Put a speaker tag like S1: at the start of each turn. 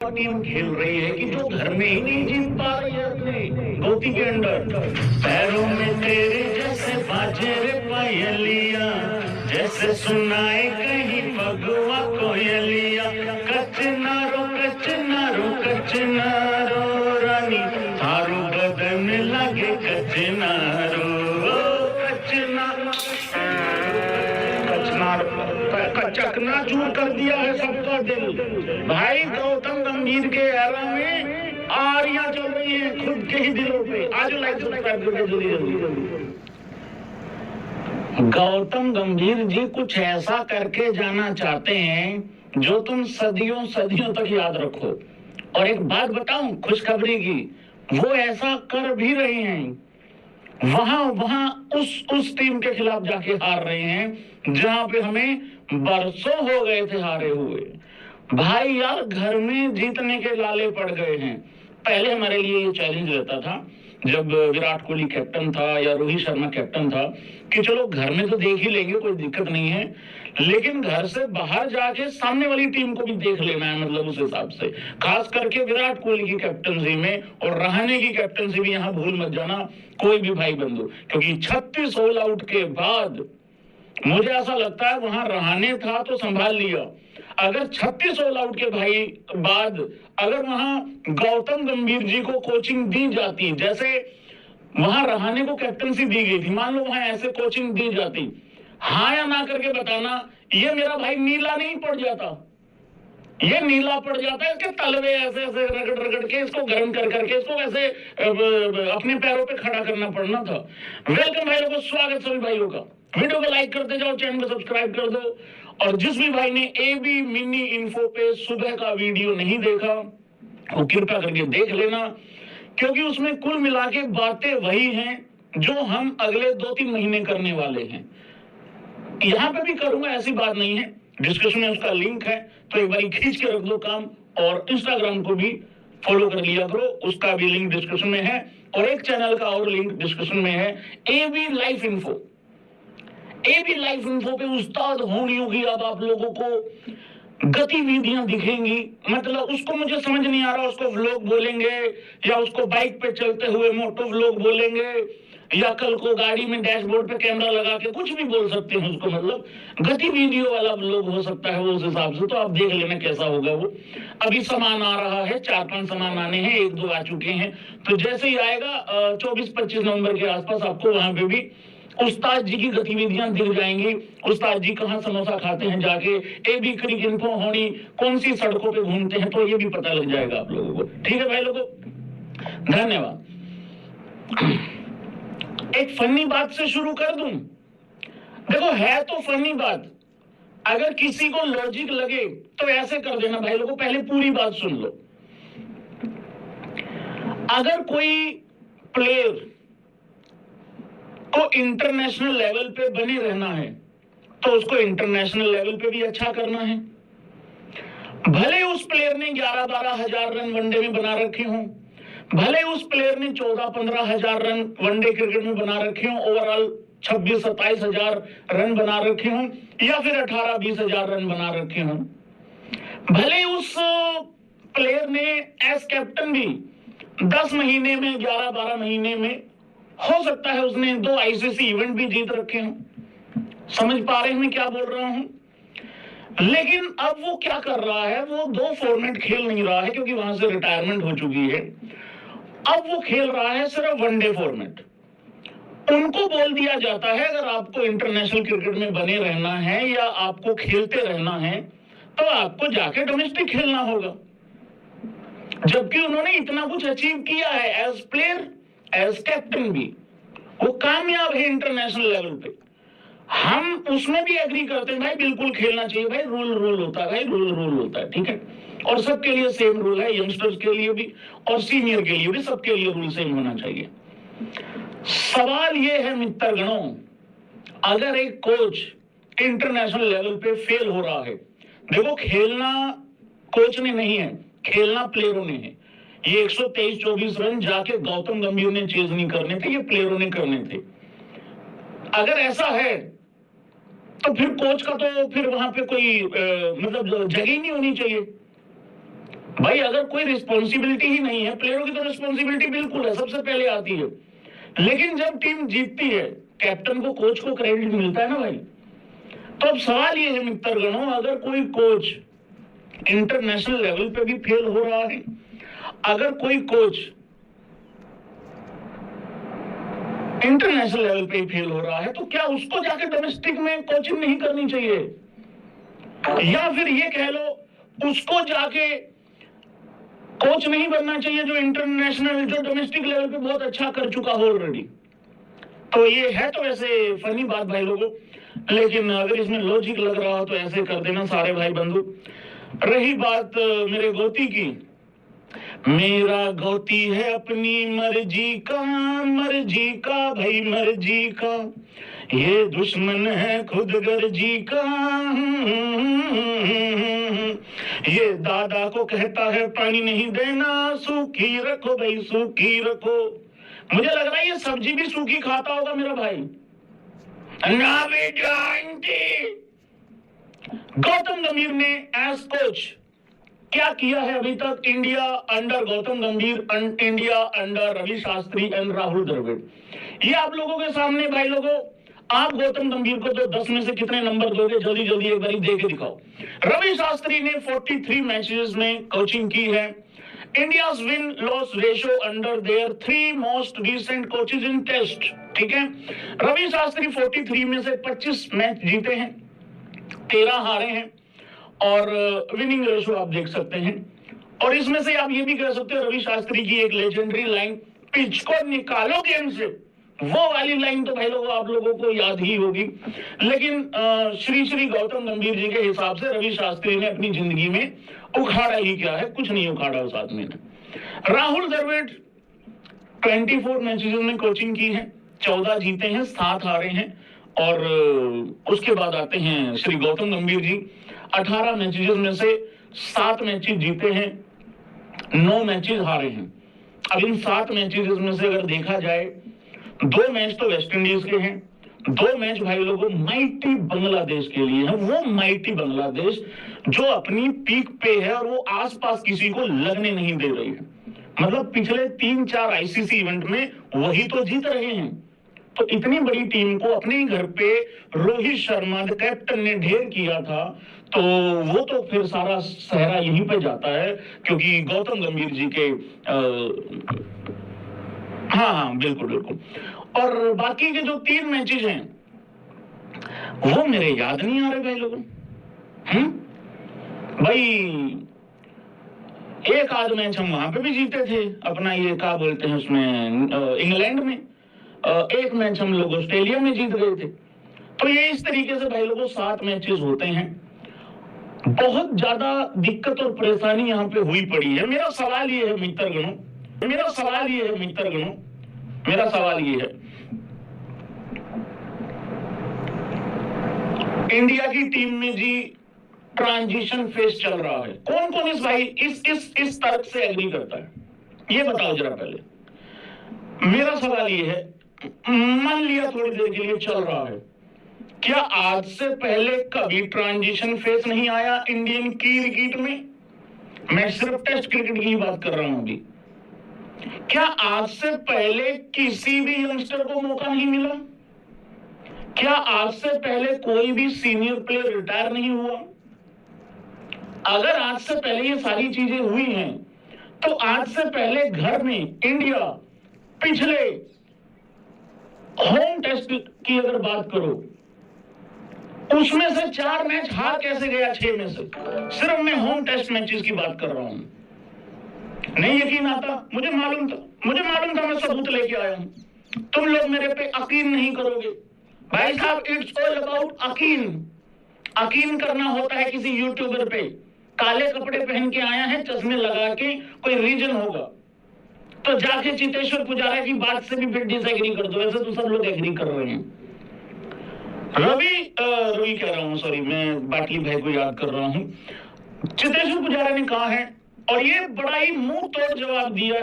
S1: Team खेल रही है कि जो घर में ही नहीं जीत पा रही है अपने धोती के अंदर। पैरों में तेरे जैसे बाजे रे पायलिया, जैसे सुनाए कहीं भगवा कोयलिया। कचनारो कचनारो कचनारो रानी, थारू बदन लगे कचनारो कचनारो चकनाचूर कर दिया है सबका दिल। भाई गौतम गंभीर के एरा में आरियां चल रही हैं खुद के ही दिलों पे। आज लाइक सब्सक्राइब करके जल्दी। गौतम गंभीर जी कुछ ऐसा करके जाना चाहते हैं जो तुम सदियों सदियों तक याद रखो। और एक बात बताऊं खुशखबरी की, वो ऐसा कर भी रहे हैं। वहां उस टीम के खिलाफ जाके हार रहे हैं जहां पे हमें बरसों हो गए थे हारे हुए। भाई यार घर में जीतने के लाले पड़ गए हैं। पहले हमारे लिए ये चैलेंज रहता था जब विराट कोहली कैप्टन था या रोहित शर्मा कैप्टन था कि चलो घर में तो देख ही लेंगे, कोई दिक्कत नहीं है, लेकिन घर से बाहर जाके सामने वाली टीम को भी देख लेना है। मतलब उस हिसाब से खास करके विराट कोहली की कैप्टनसी में और रहाणे की कैप्टनसी भी यहाँ भूल मत जाना कोई भी भाई बंधु, क्योंकि 36 ऑल आउट के बाद मुझे ऐसा लगता है वहां रहाणे था तो संभाल लिया। अगर 36 ऑल आउट के भाई बाद अगर वहां गौतम गंभीर जी को कोचिंग दी जाती, जैसे वहां रहाणे को कैप्टनसी दी गई थी, मान लो वहां ऐसे कोचिंग दी जाती, हाँ या ना करके बताना, ये मेरा भाई नीला नहीं पड़ जाता, ये नीला पड़ जाता है। इसके तलवे ऐसे ऐसे रगड़ रगड़ के इसको गर्म कर करके इसको ऐसे अपने पैरों पे खड़ा करना पड़ना था। वेलकम भाई लोगों, स्वागत सभी भाइयों का। वीडियो को लाइक करते जाओ, चैनल को सब्सक्राइब कर दो। और जिस भी भाई ने एबी मिनी इन्फो पे सुबह का वीडियो नहीं देखा वो कृपया करके देख लेना, क्योंकि उसमें कुल मिला के बातें वही हैं जो हम अगले 2-3 महीने करने वाले हैं। यहां पे भी करूंगा, ऐसी बात नहीं है। डिस्क्रिप्शन में उसका लिंक है तो एक बार खींच के रख दो काम। और इंस्टाग्राम को भी फॉलो कर लिया करो, उसका भी लिंक डिस्क्रिप्शन में है। और एक चैनल का और लिंक डिस्क्रिप्शन में है, AB life info. AB life info पे उस्ताद होनी होगी अब आप लोगों को गतिविधियां दिखेंगी। मतलब उसको मुझे समझ नहीं आ रहा, उसको व्लॉग बोलेंगे या उसको बाइक पे चलते हुए मोटो व्लॉग बोलेंगे या कल को गाड़ी में डैशबोर्ड पे कैमरा लगा के कुछ भी बोल सकते हैं उसको। मतलब गतिविधियों वाला व्लॉग हो सकता है वो उस हिसाब से। तो आप देख लेना कैसा होगा वो। अभी सामान आ रहा है, 4-5 सामान आने हैं, 1-2 आ चुके हैं। तो जैसे ही आएगा 24-25 नवंबर के आसपास आपको वहां पे भी उस्ताद जी की गतिविधियां दिख जाएंगी। उस्ताद जी कहाँ समोसा खाते हैं जाके, एबी क्रिक इन्फो होनी, कौन सी सड़कों पे घूमते हैं, तो ये भी पता लग जाएगा आप लोगों को। ठीक है भाई लोगों, धन्यवाद। एक फनी बात से शुरू कर दूं। देखो है तो फनी बात, अगर किसी को लॉजिक लगे तो ऐसे कर देना भाई लोगों। पहले पूरी बात सुन लो। अगर कोई प्लेयर को इंटरनेशनल लेवल पे बने रहना है तो उसको इंटरनेशनल लेवल पे भी अच्छा करना है। भले उस प्लेयर ने 11-12 हजार रन वनडे में बना रखे हों, भले उस प्लेयर ने 14-15 हजार रन वनडे क्रिकेट में बना रखे हों, ओवरऑल 26-27 हजार रन बना रखे हों, या फिर 18-20 हजार रन बना रखे हों। भले उस प्लेयर ने एज कैप्टन भी 10 महीने में 11-12 महीने में हो सकता है उसने 2 आईसीसी इवेंट भी जीत रखे हों। समझ पा रहे हैं मैं क्या बोल रहा हूं। लेकिन अब वो क्या कर रहा है, वो 2 फॉर्मेट खेल नहीं रहा है क्योंकि वहां से रिटायरमेंट हो चुकी है। अब वो खेल रहा है सिर्फ वनडे फॉर्मेट। उनको बोल दिया जाता है अगर आपको इंटरनेशनल क्रिकेट में बने रहना है या आपको खेलते रहना है तो आपको जाके डोमेस्टिक खेलना होगा। जबकि उन्होंने इतना कुछ अचीव किया है एज प्लेयर, एज कैप्टन भी, वो कामयाब है इंटरनेशनल लेवल पे। हम उसमें भी एग्री करते हैं भाई, बिल्कुल खेलना चाहिए भाई, रूल होता है भाई, रूल होता है, ठीक है। और सबके लिए सेम रूल है, यंगस्टर्स के लिए भी और सीनियर के लिए भी, सबके लिए रूल सेम होना चाहिए। सवाल यह है मित्रगणों, अगर एक कोच इंटरनेशनल लेवल पे फेल हो रहा है, देखो खेलना कोच ने नहीं है, खेलना प्लेयरों ने है। ये 123-24 रन जाके गौतम गंभीर ने चेज नहीं करने थे, ये प्लेयरों ने करने थे। अगर ऐसा है तो फिर कोच का तो फिर वहां पे कोई मतलब जगह ही नहीं होनी चाहिए। भाई अगर कोई रिस्पॉन्सिबिलिटी ही नहीं है, प्लेयरों की तो रिस्पॉन्सिबिलिटी बिल्कुल है, सबसे पहले आती है, लेकिन जब टीम जीतती है कैप्टन को, कोच को क्रेडिट मिलता है ना भाई। तो अब सवाल ये है मित्रगणों, अगर कोई कोच इंटरनेशनल लेवल पे भी फेल हो रहा है, अगर कोई कोच इंटरनेशनल लेवल पे फेल हो रहा है, तो क्या उसको जाके डोमेस्टिक में कोचिंग नहीं करनी चाहिए? या फिर ये कह लो उसको जाके कोच नहीं बनना चाहिए जो इंटरनेशनल, जो डोमेस्टिक लेवल पे बहुत अच्छा कर चुका हो ऑलरेडी? तो ये है तो वैसे फनी बात भाई लोगों, लेकिन अगर इसमें लॉजिक लग रहा हो तो ऐसे कर देना सारे भाई बंधु। रही बात मेरे गोती की, मेरा गोती है अपनी मर्जी का भाई मर्जी का, ये दुश्मन है खुद गर्जी का, ये दादा को कहता है पानी नहीं देना, सूखी रखो भाई सूखी रखो। मुझे लग रहा है ये सब्जी भी सूखी खाता होगा मेरा भाई। ना बेटा आंटी। गौतम गंभीर ने एज कोच क्या किया है अभी तक? India under Gautam Gambhir, India under Ravi Shastri and Rahul Dravid. ये आप लोगों के सामने भाई लोगों, आप गौतम गंभीर को तो 10 में से कितने नंबर दोगे? जल्दी जल्दी एक बार दे के दिखाओ। रवि शास्त्री ने 43 मैचेस में कोचिंग की है। India's win loss ratio under their 3 most recent coaches in test. ठीक है, रवि शास्त्री 43 में से 25 मैच जीते हैं, 13 हारे हैं, और विनिंग रेशियो आप देख सकते हैं। और इसमें से आप ये भी कह सकते हो रवि शास्त्री की एक लेजेंडरी लाइन, पिच को निकालो गेम से, वो वाली लाइन तो भाई लोगों आप लोगों को याद ही होगी। लेकिन श्री गौतम गंभीर जी के हिसाब से रवि शास्त्री ने अपनी जिंदगी में उखाड़ा ही क्या है? कुछ नहीं उखाड़ा उस आदमी ने। राहुल द्रविड़ 24 मैचेस में कोचिंग की है, 14 जीते हैं, 7 हारे हैं। और उसके बाद आते हैं श्री गौतम गंभीर जी, 18 मैचेस में से 7 मैचेस जीते हैं, 9 मैचेस हारे हैं। अब इन 7 मैचेस में से अगर देखा जाए, 2 मैच तो वेस्ट इंडीज के हैं, 2 मैच भाई लोगों माइटी बांग्लादेश के लिए है। वो माइटी बांग्लादेश जो अपनी पीक पे है और वो आसपास किसी को लगने नहीं दे रही है। मतलब पिछले 3-4 आईसीसी इवेंट में वही तो जीत रहे हैं। तो इतनी बड़ी टीम को अपने ही घर पे रोहित शर्मा कैप्टन ने ढेर किया था, तो वो तो फिर सारा सहरा यहीं पे जाता है, क्योंकि गौतम गंभीर जी के हाँ बिल्कुल बिल्कुल। और बाकी के जो 3 मैचेस हैं वो मेरे याद नहीं आ रहे भाई लोगों। भाई एक आध मैच हम वहां पे भी जीते थे, अपना ये क्या बोलते हैं उसमें, इंग्लैंड में। एक मैच हम लोग ऑस्ट्रेलिया में जीत गए थे। तो ये इस तरीके से भाई लोगों 7 मैचेस होते हैं। बहुत ज्यादा दिक्कत और परेशानी यहाँ पे हुई पड़ी है। मेरा सवाल ये है मित्रगणों, मेरा सवाल ये है, इंडिया की टीम में जी ट्रांजिशन फेज चल रहा है। कौन कौन इस भाई इस तर्क से एग्री करता है? ये बताओ जरा पहले। मेरा सवाल ये है, मान लिया थोड़ी देर के लिए चल रहा है, क्या आज से पहले कभी ट्रांजिशन फेज नहीं आया इंडियन की क्रिकेट में? मैं सिर्फ टेस्ट क्रिकेट की बात कर रहा हूं अभी। क्या आज से पहले किसी भी यंगस्टर को मौका नहीं मिला? क्या आज से पहले कोई भी सीनियर प्लेयर रिटायर नहीं हुआ? अगर आज से पहले ये सारी चीजें हुई हैं, तो आज से पहले घर में इंडिया पिछले होम टेस्ट की अगर बात करो, उसमें से 4 मैच हार कैसे गया 6 में से? सिर्फ मैं होम टेस्ट मैचेस की बात कर रहा हूं। नहीं यकीन आता? मुझे मालूम था, मैं सबूत लेके आया हूं। तुम लोग मेरे पे यकीन नहीं करोगे भाई साहब। इट्स ऑल अबाउट यकीन करना होता है किसी यूट्यूबर पे। काले कपड़े पहन के आया है, चश्मे लगा के, कोई रीजन होगा तो जाके चितेश्वर पुजारा की बात से भी फिर डिसएग्री कर दो। ऐसे तो सब लोग एग्री कर रहे हैं। रवि कह रहा हूं, सॉरी, मैं बाटली भाई को याद कर रहा हूं। चितेश्वर पुजारा ने कहा है, और ये बड़ा ही मुंह तोड़ जवाब दिया